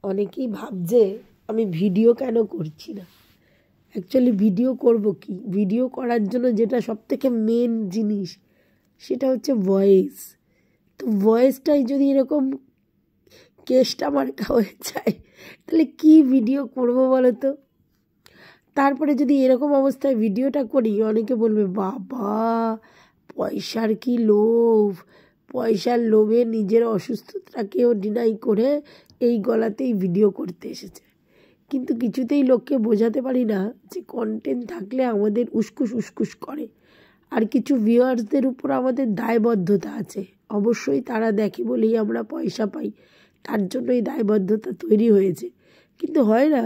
অনেকেই ভাবছে আমি ভিডিও কেন করছি না। অ্যাকচুয়ালি ভিডিও করব কি, ভিডিও করার জন্য যেটা সবথেকে মেন জিনিস সেটা হচ্ছে ভয়েস। তো ভয়েসটাই যদি এরকম কেসটা মার্কা হয়ে যায় তাহলে কি ভিডিও করব বলো তো। তারপরে যদি এরকম অবস্থায় ভিডিওটা করি অনেকে বলবে বাবা পয়সার কি লোভ, পয়সার লোভে নিজের অসুস্থতাকেও ডিনাই করে এই গলাতেই ভিডিও করতে এসেছে। কিন্তু কিছুতেই লোককে বোঝাতে পারি না যে কন্টেন্ট থাকলে আমাদের উস্কুস উস্কুস করে, আর কিছু ভিউয়ার্সদের উপর আমাদের দায়বদ্ধতা আছে। অবশ্যই তারা দেখে বলেই আমরা পয়সা পাই, তার জন্যই দায়বদ্ধতা তৈরি হয়েছে। কিন্তু হয় না,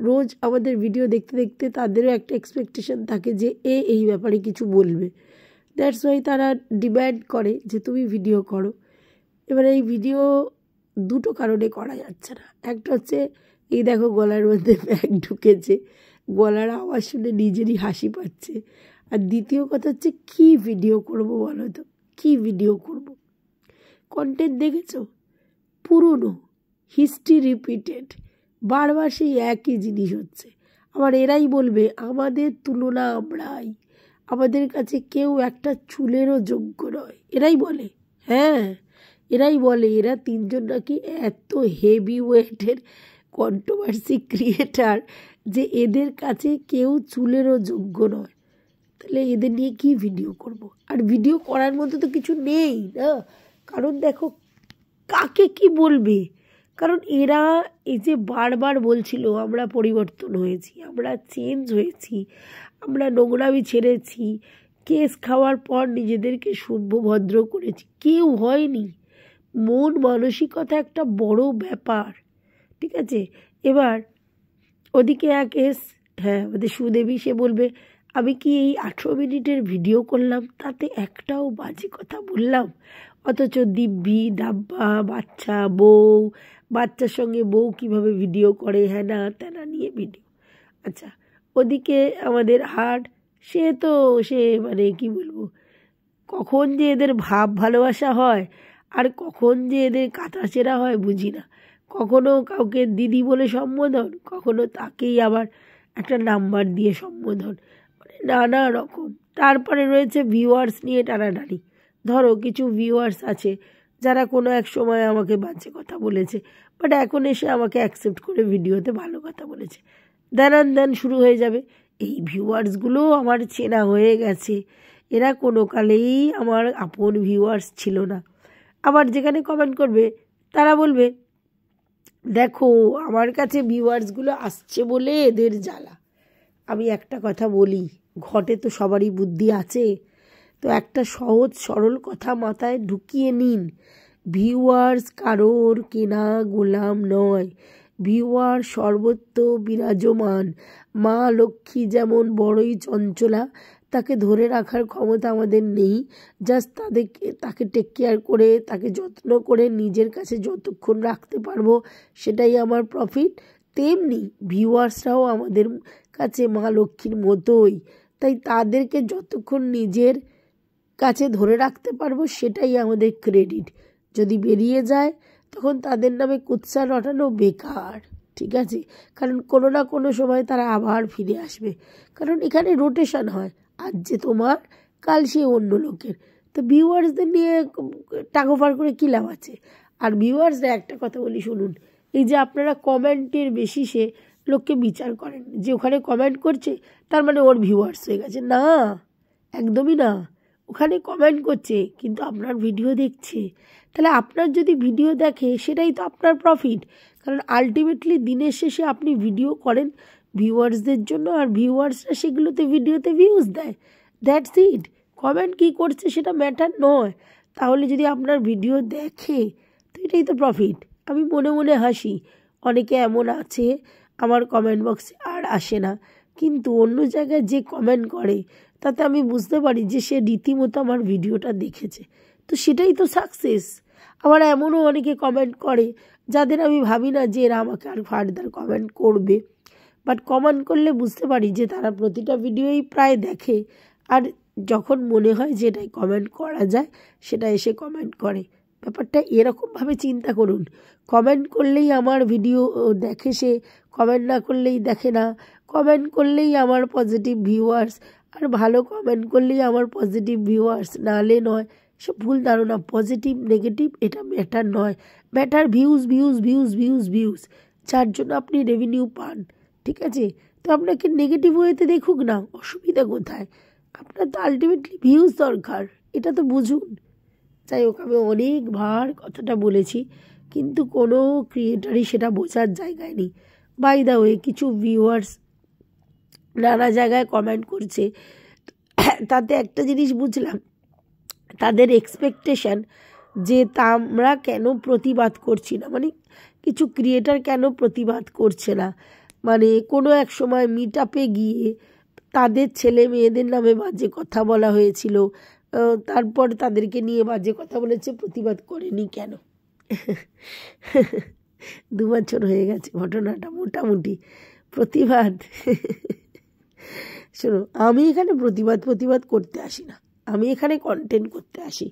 রোজ আমাদের ভিডিও দেখতে দেখতে তাদেরও একটা এক্সপেকটেশন থাকে যে এই ব্যাপারে কিছু বলবে। দ্যাটস ওয়াই তারা ডিম্যান্ড করে যে তুমি ভিডিও করো। এবার এই ভিডিও দুটো কারণে করা যাচ্ছে না। একটা হচ্ছে এই দেখো গলার মধ্যে ব্যাগ ঢুকেছে, গলার আওয়াজ শুনে নিজেরই হাসি পাচ্ছে। আর দ্বিতীয় কথা হচ্ছে কী ভিডিও করব বলো তো, কী ভিডিও করব। কন্টেন্ট দেখেছো পুরনো, হিস্ট্রি রিপিটেড, বারবার সেই একই জিনিস হচ্ছে। আবার এরাই বলবে আমাদের তুলনা আমরাই, আমাদের কাছে কেউ একটা চুলেরও যোগ্য নয়। এরাই বলে, হ্যাঁ এরাই বলে। এরা তিনজন নাকি এত হেভি ওয়েটের কন্ট্রোভার্সি ক্রিয়েটার যে এদের কাছে কেউ চুলেরও যোগ্য নয়। তাহলে এদের নিয়ে কি ভিডিও করব। আর ভিডিও করার মতো তো কিছু নেই না, কারণ দেখো কাকে কি বলবে। কারণ এরা এই যে বারবার বলছিল আমরা পরিবর্তন হয়েছি, আমরা চেঞ্জ হয়েছি, আমরা নোংরামি ছেড়েছি, কেস খাওয়ার পর নিজেদেরকে সভ্য ভদ্র করেছি, কেউ হয়নি। মন মানসিকতা একটা বড় ব্যাপার, ঠিক আছে। এবার ওদিকে এক এস, হ্যাঁ আমাদের সুদেবী, সে বলবে আমি কি এই 18 মিনিটের ভিডিও করলাম তাতে একটাও বাজে কথা বললাম, অথচ দিব্যি ডাব্বা বাচ্চা বউ, বাচ্চার সঙ্গে বউ কিভাবে ভিডিও করে হ্যানা ত্যানা নিয়ে ভিডিও। আচ্ছা ওদিকে আমাদের হার্ট, সে মানে কি বলবো, কখন যে এদের ভাব ভালোবাসা হয় আর কখন যে এদের কাটাছেঁড়া হয় বুঝি না। কখনো কাউকে দিদি বলে সম্বোধন, কখনো তাকেই আবার একটা নাম্বার দিয়ে সম্বোধন, মানে নানা রকম। তারপরে রয়েছে ভিউয়ার্স নিয়ে টানাটানি। ধরো কিছু ভিউয়ার্স আছে যারা কোনো এক সময় আমাকে বাজে কথা বলেছে, বাট এখন এসে আমাকে অ্যাকসেপ্ট করে ভিডিওতে ভালো কথা বলেছে। দেন শুরু হয়ে যাবে। এই ভিউয়ার্সগুলো আমার চেনা হয়ে গেছে, এরা কোনো কালেই আমার আপন ভিউয়ার্স ছিল না। আবার যেখানে কমেন্ট করবে তারা বলবে দেখো আমার কাছে ভিউয়ার্সগুলো আসছে বলে এদের জ্বালা। আমি একটা কথা বলি, ঘটে তো সবারই বুদ্ধি আছে, তো একটা সহজ সরল কথা মাথায় ঢুকিয়ে নিন। ভিউয়ার্স কারোর কেনা গোলাম নয়, ভিউয়ার সর্বত্র বিরাজমান। মা লক্ষ্মী যেমন বড়ই চঞ্চলা, তাকে ধরে রাখার ক্ষমতা আমাদের নেই। জাস্ট তাকে টেক কেয়ার করে, তাকে যত্ন করে নিজের কাছে যতক্ষণ রাখতে পারবো সেটাই আমার প্রফিট। তেমনি ভিউয়ার্সরাও আমাদের কাছে মা লক্ষ্মীর মতোই, তাই তাদেরকে যতক্ষণ নিজের কাছে ধরে রাখতে পারবো সেটাই আমাদের ক্রেডিট। যদি বেরিয়ে যায় তখন তাদের নামে কুৎসা রটানো বেকার, ঠিক আছে। কারণ কোনো না কোনো সময় তারা আবার ফিরে আসবে, কারণ এখানে রোটেশন হয়, আজ যে তোমার কাল সে অন্য লোকের। তো ভিউয়ার্সদের নিয়ে টাকোফার করে কী লাভ আছে। আর ভিউয়ার্সরা একটা কথা বলি শুনুন, এই যে আপনারা কমেন্টের বেসিসে লোককে বিচার করেন যে ওখানে কমেন্ট করছে তার মানে ওর ভিউয়ার্স হয়ে গেছে, না একদমই না। ওখানে কমেন্ট করছে কিন্তু আপনার ভিডিও দেখছে, তাহলে আপনার যদি ভিডিও দেখে সেটাই তো আপনার প্রফিট। কারণ আলটিমেটলি দিনের শেষে আপনি ভিডিও করেন ভিউয়ার্সদের জন্য, আর ভিউয়ার্সরা সেগুলোতে ভিডিওতে ভিউজ দেয়, দ্যাটস ইট। কমেন্ট কী করছে সেটা ম্যাটার নয়। তাহলে যদি আপনার ভিডিও দেখে তো এটাই তো প্রফিট। আমি মনে মনে হাসি, অনেকে এমন আছে আমার কমেন্ট বক্সে আর আসে না, কিন্তু অন্য জায়গায় যে কমেন্ট করে তাতে আমি বুঝতে পারি যে সে রীতিমতো আমার ভিডিওটা দেখেছে, তো সেটাই তো সাকসেস। আবার এমনও অনেকে কমেন্ট করে যাদের আমি ভাবি না যে এরা আমাকে আর ফার্দার কমেন্ট করবে, বাট কমেন্ট করলে বুঝতে পারি যে তারা প্রতিটা ভিডিওই প্রায় দেখে, আর যখন মনে হয় যে এটাই কমেন্ট করা যায় সেটা এসে কমেন্ট করে। ব্যাপারটা এরকমভাবে চিন্তা করুন। কমেন্ট করলেই আমার ভিডিও দেখে সে, কমেন্ট না করলেই দেখে না, কমেন্ট করলেই আমার পজিটিভ ভিউয়ার্স, আর ভালো কমেন্ট করলেই আমার পজিটিভ ভিউয়ার্স, নাহলে নয়। সব ভুল ধারণা। পজিটিভ নেগেটিভ এটা ম্যাটার নয়, matter views views views views views, যার জন্য আপনি রেভিনিউ পান। ঠিক আছে, তো আপনাকে নেগেটিভ ওয়েতে দেখুক না, অসুবিধা কোথায়? আপনার তো আলটিমেটলি ভিউজ দরকার, এটা তো বুঝুন। যাই হোক, আমি অনেকবার কথাটা বলেছি, কিন্তু কোনো ক্রিয়েটারই সেটা বোঝার জায়গায় নেই। বাই দ্য ওয়ে, কিছু ভিউয়ার্স নানা জায়গায় কমেন্ট করছে, তাতে একটা জিনিস বুঝলাম, তাদের এক্সপেকটেশন যে আমরা কেন প্রতিবাদ করছি না, মানে কিছু ক্রিয়েটার কেন প্রতিবাদ করছে না। মানে কোনো এক সময় মিট আপে গিয়ে তাদের ছেলে মেয়েদের নামে বাজে কথা বলা হয়েছিল, তারপর তাদেরকে নিয়ে বাজে কথা বলেছে, প্রতিবাদ করেনি কেন? 2 বছর হয়ে গেছে ঘটনাটা, মোটামুটি প্রতিবাদ। শোনো, আমি এখানে প্রতিবাদ করতে আসি না, আমি এখানে কন্টেন্ট করতে আসি।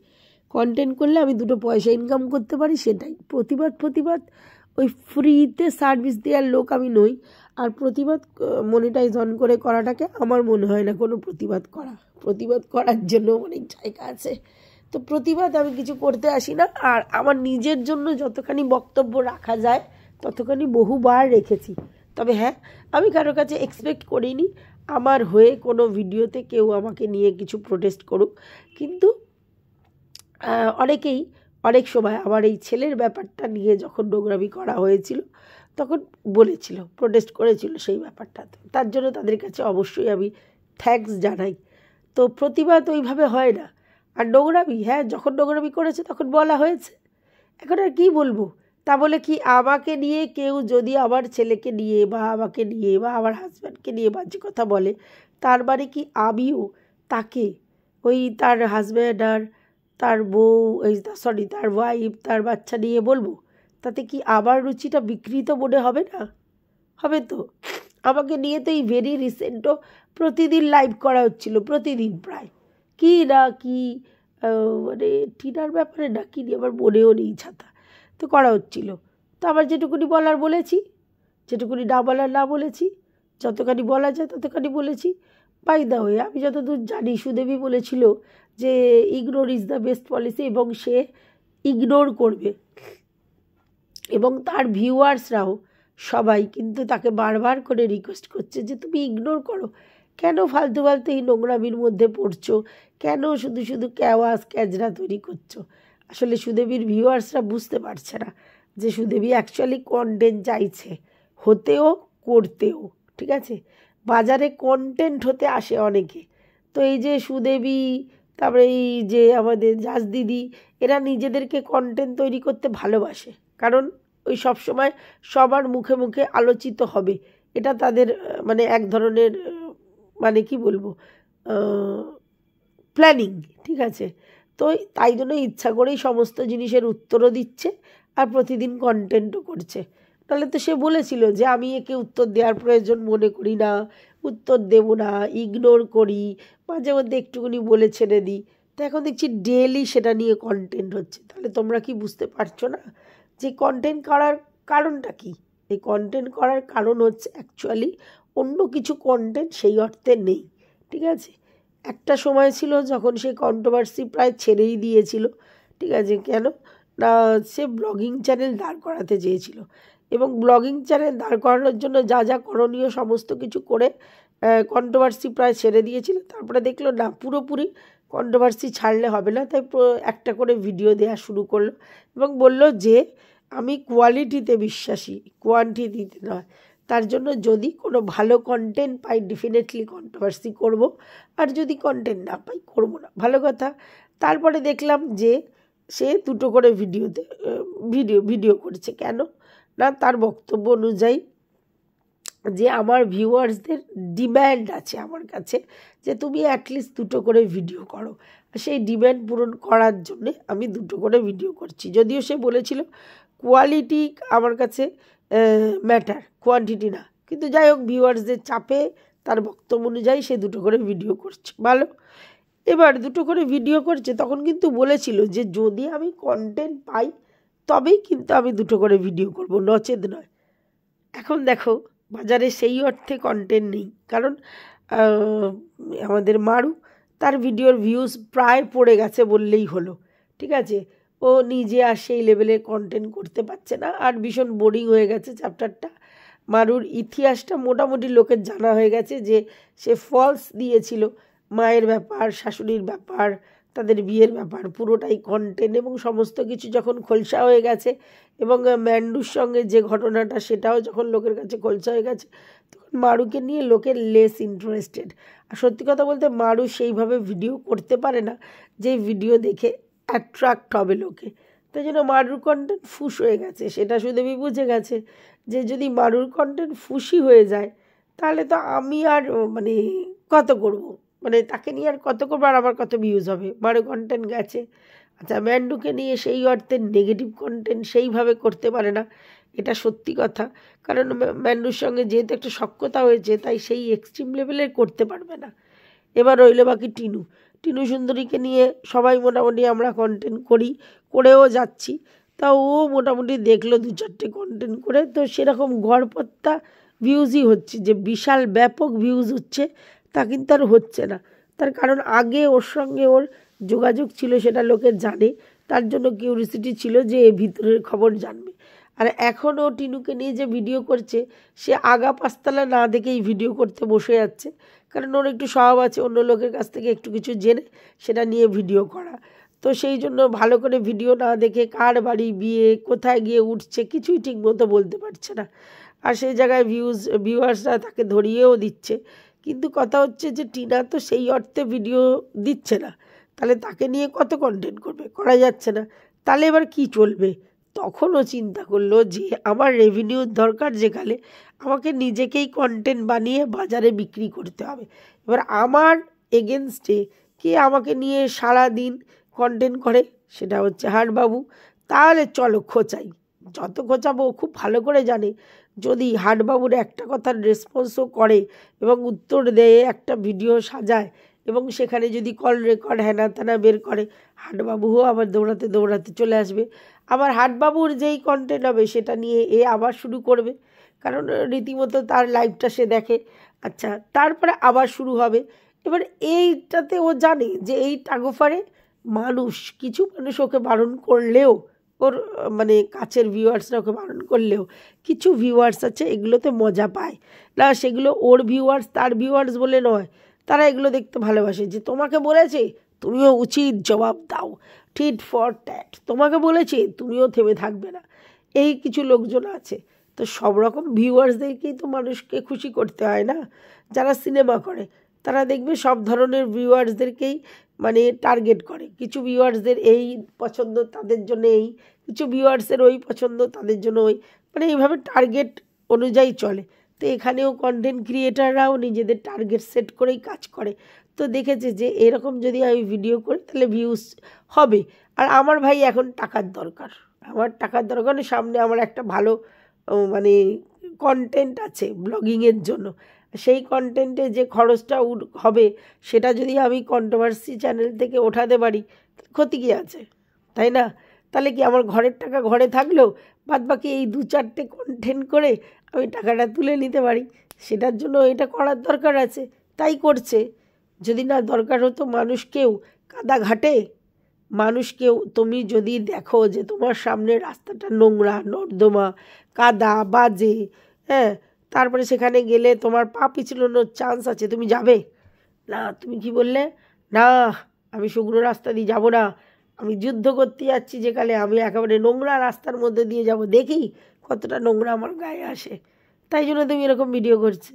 কন্টেন্ট করলে আমি 2 পয়সা ইনকাম করতে পারি, সেটাই প্রতিবাদ। ওই ফ্রিতে সার্ভিস দেওয়ার লোক আমি নই। আর প্রতিবাদ মনিটাইজ অন করে করাটাকে আমার মনে হয় না কোনো প্রতিবাদ করার জন্য অনেক জায়গা আছে। তো প্রতিবাদ আমি কিছু করতে আসি না। আর আমার নিজের জন্য যতখানি বক্তব্য রাখা যায় ততখানি বহুবার রেখেছি। তবে হ্যাঁ, আমি কারো কাছে এক্সপেক্ট করিনি আমার হয়ে কোনো ভিডিওতে কেউ আমাকে নিয়ে কিছু প্রোটেস্ট করুক। কিন্তু অনেকেই অনেক সময় আমার এই ছেলের ব্যাপারটা নিয়ে যখন নোংরামি করা হয়েছিল তখন বলেছিল, প্রোটেস্ট করেছিল সেই ব্যাপারটাতে। তার জন্য তাদের কাছে অবশ্যই আমি থ্যাঙ্কস জানাই। তো প্রতিবাদ ওইভাবে হয় না। আর নোংরামি, হ্যাঁ, যখন নোংরামি করেছে তখন বলা হয়েছে, এখন আর কী বলবো? তা বলে কি আমাকে নিয়ে কেউ যদি আমার ছেলেকে নিয়ে বা আমাকে নিয়ে বা আমার হাজব্যান্ডকে নিয়ে বাজে কথা বলে, তার মানে কি আমিও তাকে ওই তার হাজব্যান্ড আর তার বউ, তার ওয়াইফ, তার বাচ্চা নিয়ে বলবো? তাতে কি আমার রুচিটা বিকৃত মনে হবে না? হবে তো। আমাকে নিয়ে তো এই ভেরি রিসেন্টও প্রতিদিন লাইভ করা হচ্ছিল, প্রতিদিন প্রায়। কি না কি মানে টিনার ব্যাপারে না কি নিয়ে আমার মনেও নেই ছাতা, তো করা হচ্ছিল। তো আমার যেটুকুনি বলার বলেছি, যেটুকুনি না বলার না বলেছি, যতখানি বলা যায় ততখানি বলেছি। বাই দ্য ওয়ে, আমি যতদূর জানি সুদেবী বলেছিল যে ignore is the best policy, এবং সে ইগনোর করবে। এবং তার ভিউয়ার্সরাও সবাই কিন্তু তাকে বারবার করে রিকোয়েস্ট করছে যে তুমি ইগনোর করো, কেন ফালতু এই নোংরামির মধ্যে পড়ছো, কেন শুধু শুধু ক্যাজরা তৈরি করছো। আসলে সুদেবীর ভিউয়ার্সরা বুঝতে পারছে না যে সুদেবী অ্যাকচুয়ালি কন্টেন্ট চাইছে, হতেও করতেও। ঠিক আছে, বাজারে কন্টেন্ট হতে আসে অনেকে। তো এই যে সুদেবী, তারপরে এই যে আমাদের জাজ দিদি, এরা নিজেদেরকে কন্টেন্ট তৈরি করতে ভালোবাসে, কারণ ওই সব সময় সবার মুখে মুখে আলোচিত হবে, এটা তাদের মানে এক ধরনের মানে কি বলবো প্ল্যানিং। ঠিক আছে, তো তাই জন্য ইচ্ছা করেই সমস্ত জিনিসের উত্তরও দিচ্ছে আর প্রতিদিন কন্টেন্টও করছে। তাহলে তো সে বলেছিল যে আমি একে উত্তর দেওয়ার প্রয়োজন মনে করি না, উত্তর দেব না, ইগনোর করি, মাঝে মধ্যে একটুখানি বলে ছেড়ে দিই। তো এখন দেখছি ডেলি সেটা নিয়ে কন্টেন্ট হচ্ছে। তাহলে তোমরা কি বুঝতে পারছো না যে কন্টেন্ট করার কারণটা কি? এই কন্টেন্ট করার কারণ হচ্ছে অ্যাকচুয়ালি অন্য কিছু কন্টেন্ট সেই অর্থে নেই। ঠিক আছে, একটা সময় ছিল যখন সে কন্ট্রোভার্সি প্রায় ছেড়েই দিয়েছিল। ঠিক আছে, কেন না সে ব্লগিং চ্যানেল দাঁড় করাতে চেয়েছিল, এবং ব্লগিং চ্যানেল দাঁড় করানোর জন্য যা যা করণীয় সমস্ত কিছু করে কন্ট্রোভার্সি প্রায় ছেড়ে দিয়েছিল। তারপরে দেখলো না, পুরোপুরি কন্ট্রোভার্সি ছাড়লে হবে না, তাই একটা করে ভিডিও দেওয়া শুরু করলো এবং বলল যে আমি কোয়ালিটিতে বিশ্বাসী, কোয়ান্টিটিতে নয়। তার জন্য যদি কোনো ভালো কন্টেন্ট পাই ডেফিনেটলি কন্ট্রোভার্সি করব, আর যদি কন্টেন্ট না পাই করব না। ভালো কথা। তারপরে দেখলাম যে সে 2টো করে ভিডিও করছে। কেন না, তার বক্তব্য অনুযায়ী যে আমার ভিউয়ার্সদের ডিম্যান্ড আছে আমার কাছে যে তুমি অ্যাটলিস্ট 2টো করে ভিডিও করো, সেই ডিম্যান্ড পূরণ করার জন্যে আমি 2টো করে ভিডিও করছি। যদিও সে বলেছিল কোয়ালিটি আমার কাছে ম্যাটার, কোয়ান্টিটি না, কিন্তু যাই হোক ভিউয়ার্সদের চাপে তার বক্তব্য অনুযায়ী সে 2টো করে ভিডিও করছে। ভালো, এবার দুটো করে ভিডিও করছে, তখন কিন্তু বলেছিল যে যদি আমি কন্টেন্ট পাই তবেই কিন্তু আমি দুটো করে ভিডিও করব, নচেত নয়। এখন দেখো বাজারে সেই অর্থে কন্টেন্ট নেই, কারণ আমাদের মারু তার ভিডিওর ভিউজ প্রায় পড়ে গেছে বললেই হলো, ঠিক আছে। ও নিজে আর সেই লেভেলের কন্টেন্ট করতে পারছে না, আর ভীষণ বোরিং হয়ে গেছে চ্যাপ্টারটা। মারুর ইতিহাসটা মোটামুটি লোকের জানা হয়ে গেছে, যে সে ফলস দিয়েছিল মায়ের ব্যাপার, শাশুড়ির ব্যাপার, তাদের বিয়ের ব্যাপার, পুরোটাই কন্টেন্ট, এবং সমস্ত কিছু যখন খোলসা হয়ে গেছে, এবং ম্যান্ডুর সঙ্গে যে ঘটনাটা সেটাও যখন লোকের কাছে খোলসা হয়ে গেছে, তখন মারুকে নিয়ে লোকের লেস ইন্টারেস্টেড। আর সত্যি কথা বলতে মারু সেইভাবে ভিডিও করতে পারে না যে ভিডিও দেখে অ্যাট্রাক্ট হবে লোকে, তাই জন্য মারুর কন্টেন্ট ফুস হয়ে গেছে। সেটা সুদেবী বুঝে গেছে যে যদি মারুর কন্টেন্ট ফুসি হয়ে যায় তাহলে তো আমি আর মানে কত করব, মানে তাকে নিয়ে আর কত করবো, আর আমার কত ভিউজ হবে, মারু কন্টেন্ট গেছে। আচ্ছা, ম্যান্ডুকে নিয়ে সেই অর্থে নেগেটিভ কন্টেন্ট সেইভাবে করতে পারে না, এটা সত্যি কথা। কারণ ম্যান্ডুর সঙ্গে যেহেতু একটা সখ্যতা হয়েছে, তাই সেই এক্সট্রিম লেভেলের করতে পারবে না। এবার রইল বাকি টিনু। টিনু সুন্দরীকে নিয়ে সবাই মোটামুটি আমরা কন্টেন্ট করেও যাচ্ছি। তা ও মোটামুটি দেখলো 2-4টে কন্টেন্ট করে, তো সেরকম গড়পত্তা ভিউজই হচ্ছে, যে বিশাল ব্যাপক ভিউজ হচ্ছে তা কিন্তু আর হচ্ছে না। তার কারণ আগে ওর সঙ্গে ওর যোগাযোগ ছিল, সেটা লোকে জানে, তার জন্য কিউরিসিটি ছিল যে ভিতরের খবর জানবে। আর এখনও টিনুকে নিয়ে যে ভিডিও করছে, সে আগা পাঁচতলা না দেখেই ভিডিও করতে বসে যাচ্ছে, কারণ ওর একটু স্বভাব আছে অন্য লোকের কাছ থেকে একটু কিছু জেনে সেটা নিয়ে ভিডিও করা। তো সেই জন্য ভালো করে ভিডিও না দেখে কার বাড়ি বিয়ে, কোথায় গিয়ে উঠছে, কিছুই ঠিক মতো বলতে পারছে না। আর সেই জায়গায় ভিউয়ার্সরা তাকে ধরিয়েও দিচ্ছে। কিন্তু কথা হচ্ছে যে টিনা তো সেই অর্থে ভিডিও দিচ্ছে না, তাহলে তাকে নিয়ে কত কন্টেন্ট করবে, করা যাচ্ছে না, তাহলে এবার কি চলবে। তখনও চিন্তা করলো যে আমার রেভিনিউর দরকার, যেখানে আমাকে নিজেকেই কন্টেন্ট বানিয়ে বাজারে বিক্রি করতে হবে। এবার আমার এগেনস্টে কে আমাকে নিয়ে সারা দিন কন্টেন্ট করে, সেটা হচ্ছে হাটবাবু। তাহলে চলো খোঁচাই, যত খোঁচাবো খুব ভালো করে জানে, যদি হাটবাবুর একটা কথার রেসপন্সও করে এবং উত্তর দেয়, একটা ভিডিও সাজায় এবং সেখানে যদি কল রেকর্ড হ্যানা ত্যানা বের করে, হাটবাবুও আবার দৌড়াতে দৌড়াতে চলে আসবে। আবার হাটবাবুর যেই কন্টেন্ট হবে সেটা নিয়ে এ আবার শুরু করবে, কারণ রীতিমতো তার লাইভটা সে দেখে। আচ্ছা, তারপরে আবার শুরু হবে। এবার এইটাতে ও জানে যে এই টাগোফারে মানুষ, কিছু মানুষ ওকে বারণ করলেও, ওর মানে কাছের ভিউয়ার্সরা ওকে বারণ করলেও কিছু ভিউয়ার্স আছে এগুলোতে মজা পায় না। সেগুলো ওর ভিউয়ার্স, তার ভিউয়ার্স বলে নয়, তারা এগুলো দেখতে ভালোবাসে, যে তোমাকে বলেছে তুমিও উচিত জবাব দাও, টিট ফর ট্যাট, তোমাকে বলেছে তুমিও থেমে থাকবে না, এই কিছু লোকজন আছে। তো সব রকম ভিউয়ার্সদেরকেই তো মানুষকে খুশি করতে হয় না। যারা সিনেমা করে তারা দেখবে সব ধরনের ভিউয়ার্সদেরকেই মানে টার্গেট করে, কিছু ভিউয়ার্সদের এই পছন্দ তাদের জন্য এই, কিছু ভিউয়ার্সের ওই পছন্দ তাদের জন্য ওই, মানে এইভাবে টার্গেট অনুযায়ী চলে। তো এখানেও কন্টেন্ট ক্রিয়েটাররাও নিজেদের টার্গেট সেট করেই কাজ করে। তো দেখেছে যে এরকম যদি আমি ভিডিও করি তাহলে ভিউজ হবে। আর আমার ভাই এখন টাকার দরকার, আমার টাকার দরকার, সামনে আমার একটা ভালো মানে কন্টেন্ট আছে ব্লগিংয়ের জন্য, সেই কন্টেন্টে যে খরচটা হবে সেটা যদি আমি কন্ট্রোভার্সি চ্যানেল থেকে ওঠাতে পারি, ক্ষতি কী আছে, তাই না? তাহলে কি আমার ঘরের টাকা ঘরে থাকলেও বাদ বাকি এই 2-4টে কন্টেন্ট করে আমি টাকাটা তুলে নিতে পারি, সেটার জন্য এটা করার দরকার আছে, তাই করছে। যদি না দরকার হতো, মানুষকেও কাদাঘাটে, মানুষকেও তুমি যদি দেখো যে তোমার সামনে রাস্তাটা নোংরা, নর্দমা, কাদা, বাজে, হ্যাঁ, তারপরে সেখানে গেলে তোমার পা পিছলানোর চান্স আছে, তুমি যাবে না? তুমি কি বললে, না আমি শুকনো রাস্তা দিয়ে যাব না, আমি যুদ্ধ করতে যাচ্ছি, যেখানে আমি একেবারে নোংরা রাস্তার মধ্যে দিয়ে যাব, দেখি কতটা নোংরা আমার গায়ে আসে, তাই জন্য তুমি এরকম ভিডিও করছে।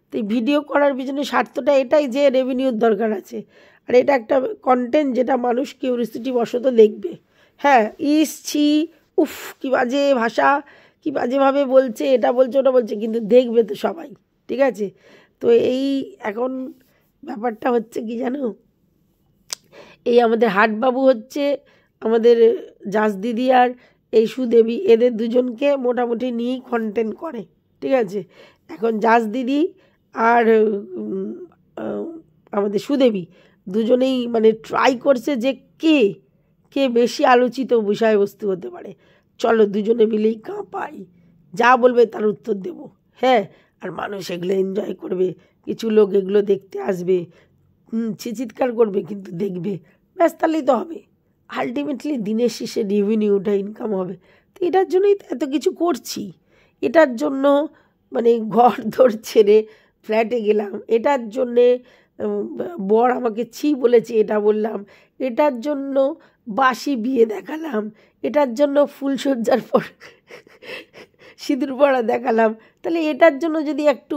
তো এই ভিডিও করার পিছনে স্বার্থটা এটাই যে রেভিনিউর দরকার আছে, আর এটা একটা কন্টেন্ট যেটা মানুষ কিউরিসিটি বশত দেখবে। হ্যাঁ, ছি, উফ কী বাজে ভাষা, কী বাজেভাবে বলছে, এটা বলছে ওটা বলছে, কিন্তু দেখবে তো সবাই, ঠিক আছে? তো এই এখন ব্যাপারটা হচ্ছে কি জানো, এই আমাদের হাটবাবু হচ্ছে আমাদের জাজ দিদি আর এই সুদেবী, এদের দুজনকে মোটামুটি নিয়েই কন্টেন্ট করে, ঠিক আছে? এখন জাজ দিদি আর আমাদের সুদেবী দুজনেই মানে ট্রাই করছে যে কে কে বেশি আলোচিত বিষয়বস্তু হতে পারে। চলো দুজনে মিলেই কাঁপাই, যা বলবে তার উত্তর দেব। হ্যাঁ, আর মানুষ এগুলো এনজয় করবে, কিছু লোক এগুলো দেখতে আসবে, চিৎকার করবে, কিন্তু দেখবে, ব্যাস তাহলেই তো হবে। আলটিমেটলি দিনের শেষে রেভিনিউটা ইনকাম হবে। তো এটার জন্যই তো এত কিছু করছি। এটার জন্য মানে ঘর দর ছেড়ে ফ্ল্যাটে গেলাম, এটার জন্যে বর আমাকে ছি বলেছে এটা বললাম, এটার জন্য বাসি বিয়ে দেখালাম, এটার জন্য ফুলসজ্জার পর সিঁদুর পড়া দেখালাম। তাহলে এটার জন্য যদি একটু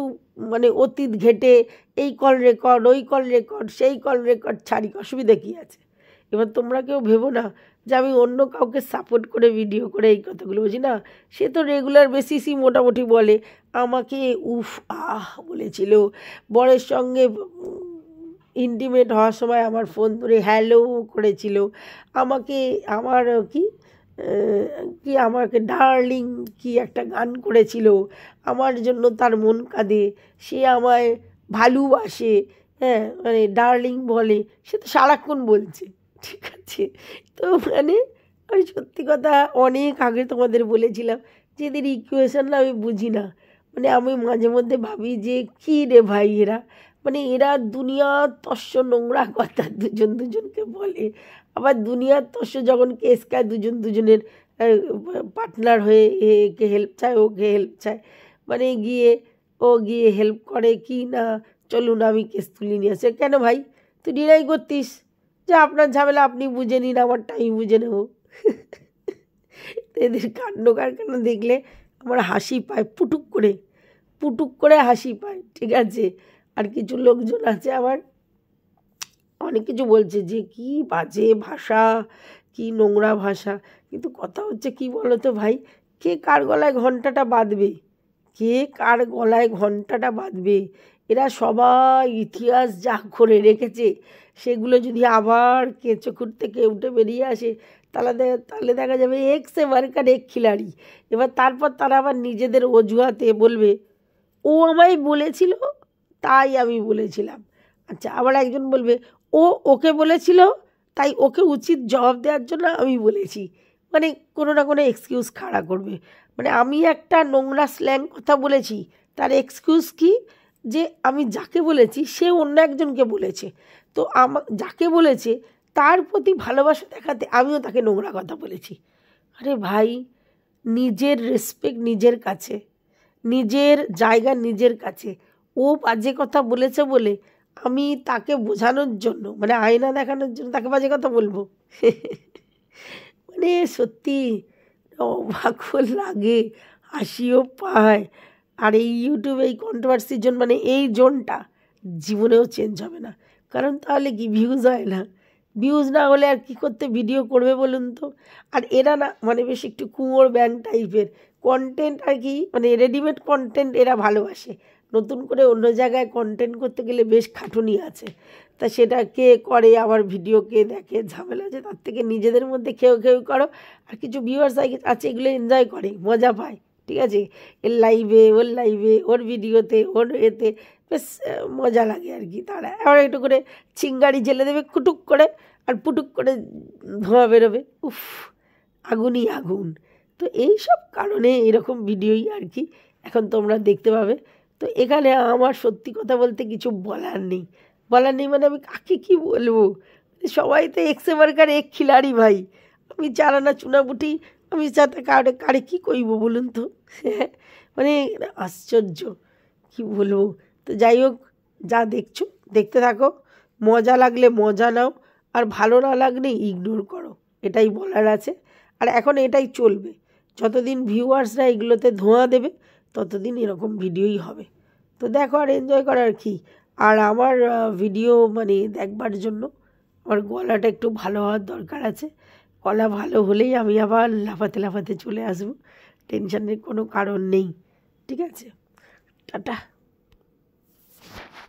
মানে অতীত ঘেটে এই কল রেকর্ড, ওই কল রেকর্ড, সেই কল রেকর্ড ছাড়ি, অসুবিধা কী আছে? এবার তোমরা কেউ ভেবো না যে আমি অন্য কাউকে সাপোর্ট করে ভিডিও করে এই কথাগুলো বলছি না। সে তো রেগুলার বেসিসই মোটামুটি বলে। আমাকে উফ আহ বলেছিল, বরের সঙ্গে ইন্টিমেট হওয়ার সময় আমার ফোন ধরে হ্যালো করেছিল, আমাকে আমার কি আমাকে ডার্লিং কি একটা গান করেছিল, আমার জন্য তার মন কাঁদে, সে আমায় ভালোবাসে, হ্যাঁ মানে ডার্লিং বলে, সে তো সারাক্ষণ বলছে। ঠিক আছে, তো মানে আমি সত্যি কথা অনেক আগে তোমাদের বলেছিলাম যে এদের ইকুয়েশন না আমি বুঝি না। মানে আমি মাঝে মধ্যে ভাবি যে কী রে ভাই এরা, মানে এরা দুনিয়ার তস্য নোংরা কথা দুজন দুজনকে বলে, আবার দুনিয়ার তস্য যখন কেস খায় দুজন দুজনের পার্টনার হয়ে একে হেল্প চায়, ওকে হেল্প চায়, মানে গিয়ে ও গিয়ে হেল্প করে কি না, চলুন আমি কেস তুলে নিয়ে আসে। কেন ভাই তুই ডিনাই করতিস যে আপনার ঝামেলা আপনি বুঝে নিন, আমারটা আমি বুঝে নেব। এদের কাণ্ড কারখানা দেখলে আমার হাসি পায়, পুটুক করে হাসি পায়। ঠিক আছে, আর কিছু লোকজন আছে আবার অনেক কিছু বলছে যে কি বাজে ভাষা, কি নোংরা ভাষা, কিন্তু কথা হচ্ছে কি বলো তো ভাই, কে কার গলায় ঘণ্টাটা বাঁধবে, কে কার গলায় ঘণ্টাটা বাঁধবে? এরা সবাই ইতিহাস যা করে রেখেছে সেগুলো যদি আবার চোখুর থেকে উঠে বেরিয়ে আসে তাহলে দেখা যাবে এক্সে মার্কার এক খিলাড়ি। এবার তারপর তারা আবার নিজেদের অজুহাতে বলবে ও আমায় বলেছিল তাই আমি বলেছিলাম। আচ্ছা, আবার একজন বলবে ও ওকে বলেছিল তাই ওকে উচিত জবাব দেওয়ার জন্য আমি বলেছি। মানে কোনো না কোনো এক্সকিউজ খাড়া করবে। মানে আমি একটা নোংরা স্ল্যাং কথা বলেছি, তার এক্সকিউজ কি যে আমি যাকে বলেছি সে অন্য একজনকে বলেছে, তো যাকে বলেছে তার প্রতি ভালোবাসা দেখাতে আমিও তাকে নোংরা কথা বলেছি। আরে ভাই, নিজের রেসপেক্ট নিজের কাছে, নিজের জায়গা নিজের কাছে। ও বাজে কথা বলেছে বলে আমি তাকে বোঝানোর জন্য মানে আয়না দেখানোর জন্য তাকে বাজে কথা বলবো? মানে সত্যি অবাক লাগে, হাসিও পায়। আর এই ইউটিউবে এই কন্ট্রোভার্সির জন্য মানে এই জোনটা জীবনেও চেঞ্জ হবে না, কারণ তাহলে কি ভিউজ হয় না? ভিউজ না হলে আর কি করতে ভিডিও করবে বলুন তো? আর এরা না মানে বেশ একটু কুঁয়োর ব্যাং টাইপের কন্টেন্ট আর কি, মানে রেডিমেড কন্টেন্ট এরা ভালোবাসে। নতুন করে অন্য জায়গায় কন্টেন্ট করতে গেলে বেশ খাটুনি আছে, তা সেটা কে করে, আবার ভিডিও কে দেখে, ঝামেলা আছে। তার থেকে নিজেদের মধ্যে খেয়েও করো, আর কিছু ভিউয়ার্স আছে এগুলো এনজয় করে, মজা পায়। ঠিক আছে, এর লাইভে, ওর লাইভে, ওর ভিডিওতে, ওর এতে বেশ মজা লাগে আর কি। তারা আবার একটু করে চিঙ্গারি জেলে দেবে কুটুক করে, আর পুটুক করে ধোঁয়া বেরোবে, উফ আগুনই আগুন। তো এই সব কারণে এরকম ভিডিওই আর কি এখন তোমরা দেখতে পাবে। তো এখানে আমার সত্যি কথা বলতে কিছু বলার নেই মানে আমি কাকে কী বলবো? সবাই তো এক্সে মার্কার এক খিলাড়ি ভাই, আমি চারানা চুনাপুটি, আমি সাথে কারে কী কইব বলুন তো? মানে আশ্চর্য, কি বলবো। তো যাই হোক, যা দেখছো দেখতে থাকো, মজা লাগলে মজা নাও, আর ভালো না লাগলে ইগনোর করো, এটাই বলার আছে। আর এখন এটাই চলবে, যতদিন ভিউয়ার্সরা এগুলোতে ধোঁয়া দেবে ততদিন এরকম ভিডিওই হবে। তো দেখো আর এনজয় করার কি। আর আমার ভিডিও মানে দেখবার জন্য আমার গলাটা একটু ভালো হওয়ার দরকার আছে। গলা ভালো হলেই আমি আবার লাফাতে চলে আসবো, টেনশনের কোনো কারণ নেই। ঠিক আছে, টাটা।